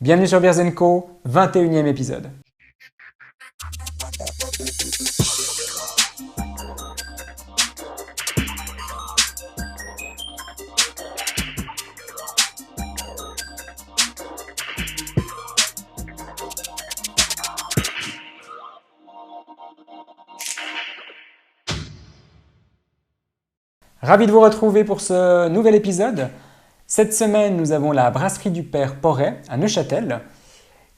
Bienvenue sur Beers & Co, 21e épisode. Ravi de vous retrouver pour ce nouvel épisode. Cette semaine, nous avons la brasserie du Père Porret à Neuchâtel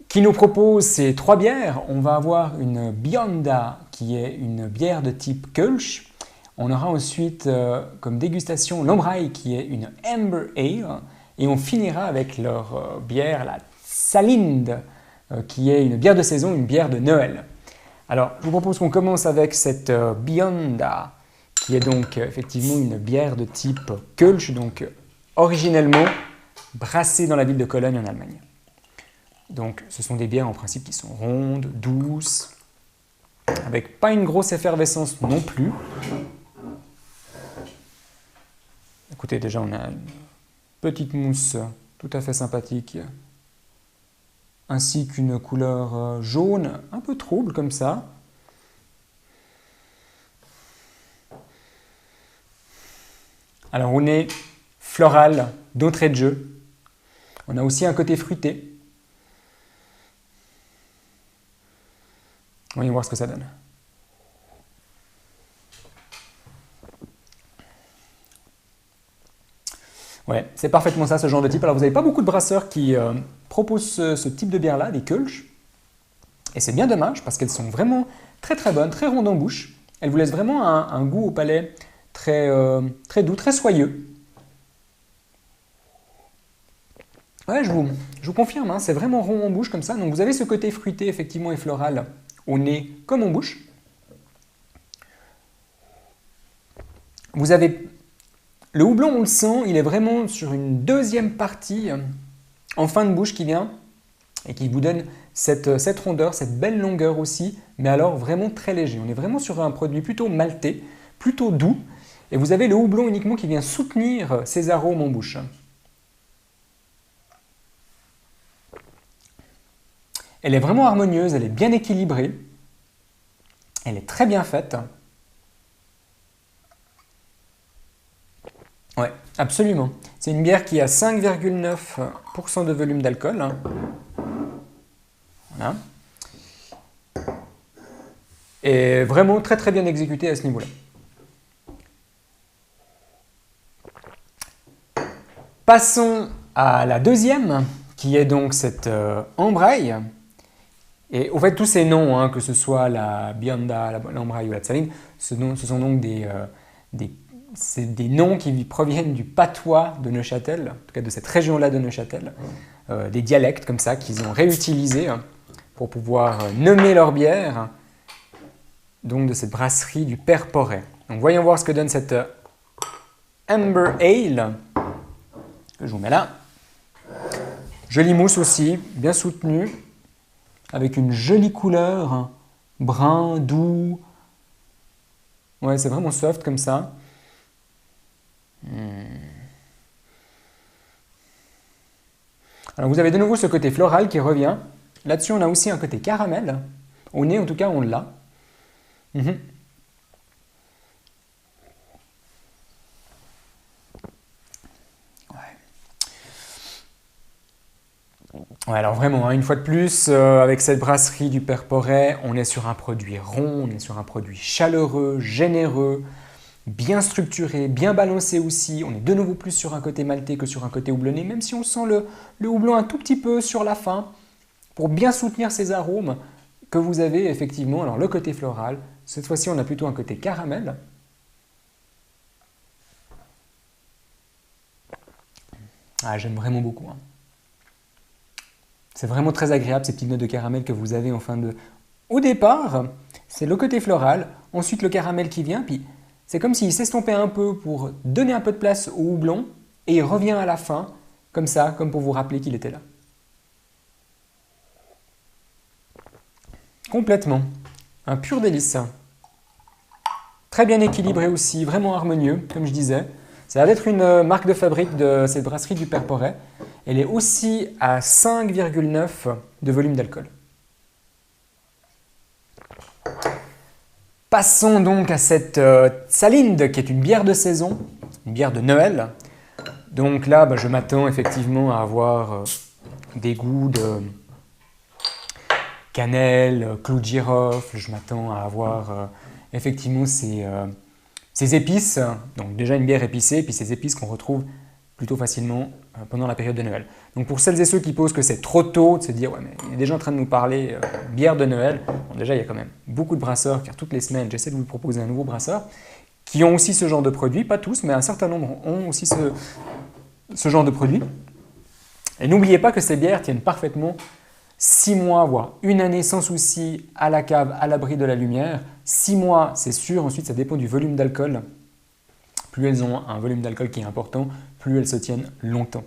qui nous propose ces trois bières. On va avoir une Bionda qui est une bière de type Kölsch. On aura ensuite comme dégustation l'Ombraille qui est une Amber Ale. Et on finira avec leur bière, la Salinde, qui est une bière de saison, une bière de Noël. Alors, je vous propose qu'on commence avec cette Bionda, qui est donc effectivement une bière de type Kölsch, donc originellement brassée dans la ville de Cologne en Allemagne. Donc ce sont des bières en principe qui sont rondes, douces, avec pas une grosse effervescence non plus. Écoutez, déjà on a une petite mousse tout à fait sympathique, ainsi qu'une couleur jaune un peu trouble comme ça. Alors on est floral d'entrée de jeu. On a aussi un côté fruité. Voyons voir ce que ça donne. Ouais, c'est parfaitement ça, ce genre de type. Alors vous n'avez pas beaucoup de brasseurs qui proposent ce type de bière-là, des Kölsch. Et c'est bien dommage parce qu'elles sont vraiment très très bonnes, très rondes en bouche. Elles vous laissent vraiment un goût au palais très doux, très soyeux. Ouais, je vous confirme, hein, c'est vraiment rond en bouche comme ça. Donc vous avez ce côté fruité effectivement et floral au nez comme en bouche. Vous avez le houblon, on le sent, il est vraiment sur une deuxième partie en fin de bouche qui vient et qui vous donne cette rondeur, cette belle longueur aussi, mais alors vraiment très léger. On est vraiment sur un produit plutôt maltais, plutôt doux. Et vous avez le houblon uniquement qui vient soutenir ces arômes en bouche. Elle est vraiment harmonieuse, elle est bien équilibrée. Elle est très bien faite. Ouais, absolument. C'est une bière qui a 5,9% de volume d'alcool. Voilà. Et vraiment très très bien exécutée à ce niveau-là. Passons à la deuxième, qui est donc cette Embraille. Et au fait, tous ces noms, hein, que ce soit la Bionda, l'Embraille ou la Tsaline, ce sont donc des noms qui proviennent du patois de Neuchâtel, en tout cas de cette région-là de Neuchâtel, des dialectes comme ça qu'ils ont réutilisés pour pouvoir nommer leur bière, donc de cette brasserie du Père Porret. Donc voyons voir ce que donne cette Amber Ale, que je vous mets là. Jolie mousse aussi, bien soutenue, avec une jolie couleur, brun, doux. Ouais, c'est vraiment soft comme ça. Alors vous avez de nouveau ce côté floral qui revient. Là-dessus, on a aussi un côté caramel. Au nez, en tout cas, on l'a. Ouais, alors vraiment, hein, une fois de plus, avec cette brasserie du Père Porret, on est sur un produit rond, on est sur un produit chaleureux, généreux, bien structuré, bien balancé aussi. On est de nouveau plus sur un côté maltais que sur un côté houblonné, même si on sent le houblon un tout petit peu sur la fin, pour bien soutenir ces arômes que vous avez effectivement. Alors le côté floral, cette fois-ci on a plutôt un côté caramel. Ah, j'aime vraiment beaucoup, hein. C'est vraiment très agréable ces petites notes de caramel que vous avez en fin de... Au départ, c'est le côté floral, ensuite le caramel qui vient, puis c'est comme s'il s'estompait un peu pour donner un peu de place au houblon, et il revient à la fin, comme ça, comme pour vous rappeler qu'il était là. Complètement. Un pur délice. Très bien équilibré aussi, vraiment harmonieux, comme je disais. Ça va être une marque de fabrique de cette brasserie du Père Porret. elle est aussi à 5,9 de volume d'alcool. Passons donc à cette Salinde qui est une bière de saison, une bière de Noël. Donc là, je m'attends effectivement à avoir des goûts de cannelle, clou de girofle, je m'attends à avoir effectivement ces épices, donc déjà une bière épicée, puis ces épices qu'on retrouve plutôt facilement pendant la période de Noël. Donc pour celles et ceux qui posent que c'est trop tôt de se dire « ouais mais il est déjà en train de nous parler bière de Noël », bon, déjà il y a quand même beaucoup de brasseurs, car toutes les semaines j'essaie de vous proposer un nouveau brasseur, qui ont aussi ce genre de produit, pas tous, mais un certain nombre ont aussi ce genre de produit. Et n'oubliez pas que ces bières tiennent parfaitement 6 mois, voire une année sans souci à la cave, à l'abri de la lumière. 6 mois, c'est sûr. Ensuite, ça dépend du volume d'alcool. Plus elles ont un volume d'alcool qui est important, plus elles se tiennent longtemps.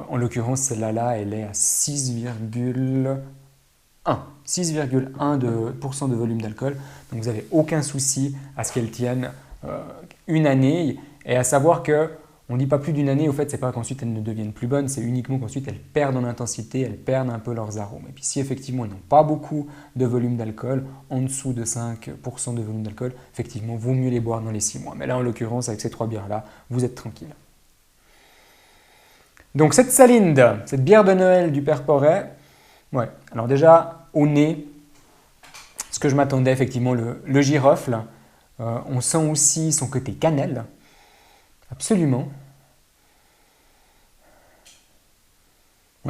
En l'occurrence, celle-là, elle est à 6,1% de volume d'alcool. Donc, vous n'avez aucun souci à ce qu'elle tienne une année. Et à savoir que on ne dit pas plus d'une année, au fait, c'est pas qu'ensuite elles ne deviennent plus bonnes, c'est uniquement qu'ensuite elles perdent en intensité, elles perdent un peu leurs arômes. Et puis si effectivement elles n'ont pas beaucoup de volume d'alcool, en dessous de 5% de volume d'alcool, effectivement, vaut mieux les boire dans les 6 mois. Mais là, en l'occurrence, avec ces 3 bières-là, vous êtes tranquille. Donc cette Salinde, cette bière de Noël du Père Porret, ouais, alors déjà, au nez, ce que je m'attendais, effectivement, le girofle, on sent aussi son côté cannelle, absolument.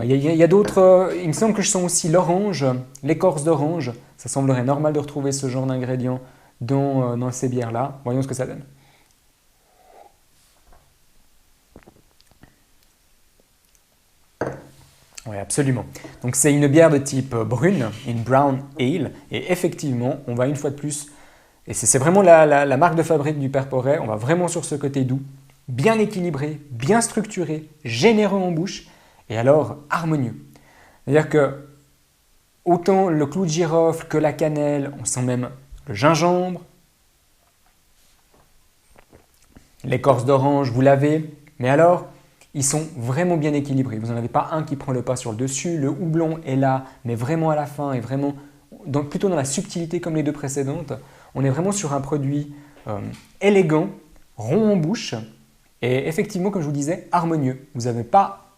Il y a d'autres, il me semble que je sens aussi l'orange, l'écorce d'orange. Ça semblerait normal de retrouver ce genre d'ingrédients dans ces bières-là. Voyons ce que ça donne. Oui, absolument. Donc c'est une bière de type brune, une brown ale. Et effectivement, on va une fois de plus, et c'est vraiment la marque de fabrique du Père Porret, on va vraiment sur ce côté doux, bien équilibré, bien structuré, généreux en bouche, et alors harmonieux. C'est-à-dire que autant le clou de girofle que la cannelle, on sent même le gingembre, l'écorce d'orange, vous l'avez, mais alors ils sont vraiment bien équilibrés. Vous n'en avez pas un qui prend le pas sur le dessus, le houblon est là, mais vraiment à la fin, et vraiment plutôt dans la subtilité comme les deux précédentes. On est vraiment sur un produit élégant, rond en bouche, et effectivement, comme je vous disais, harmonieux. Vous n'avez pas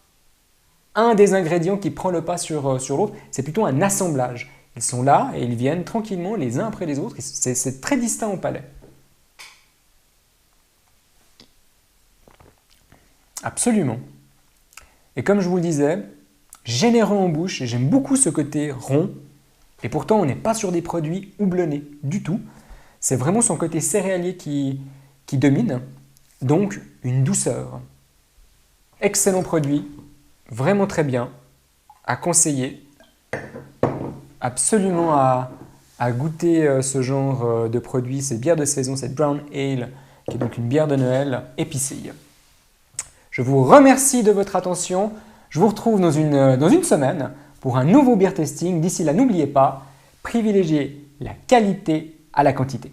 un des ingrédients qui prend le pas sur l'autre, c'est plutôt un assemblage. Ils sont là et ils viennent tranquillement les uns après les autres. C'est très distinct au palais. Absolument. Et comme je vous le disais, généreux en bouche, et j'aime beaucoup ce côté rond. Et pourtant, on n'est pas sur des produits houblonnés du tout. C'est vraiment son côté céréalier qui domine. Donc, une douceur. Excellent produit, vraiment très bien, à conseiller. Absolument à goûter ce genre de produit, cette bière de saison, cette Brown Ale, qui est donc une bière de Noël épicée. Je vous remercie de votre attention. Je vous retrouve dans une semaine pour un nouveau beer tasting. D'ici là, n'oubliez pas, privilégiez la qualité à la quantité.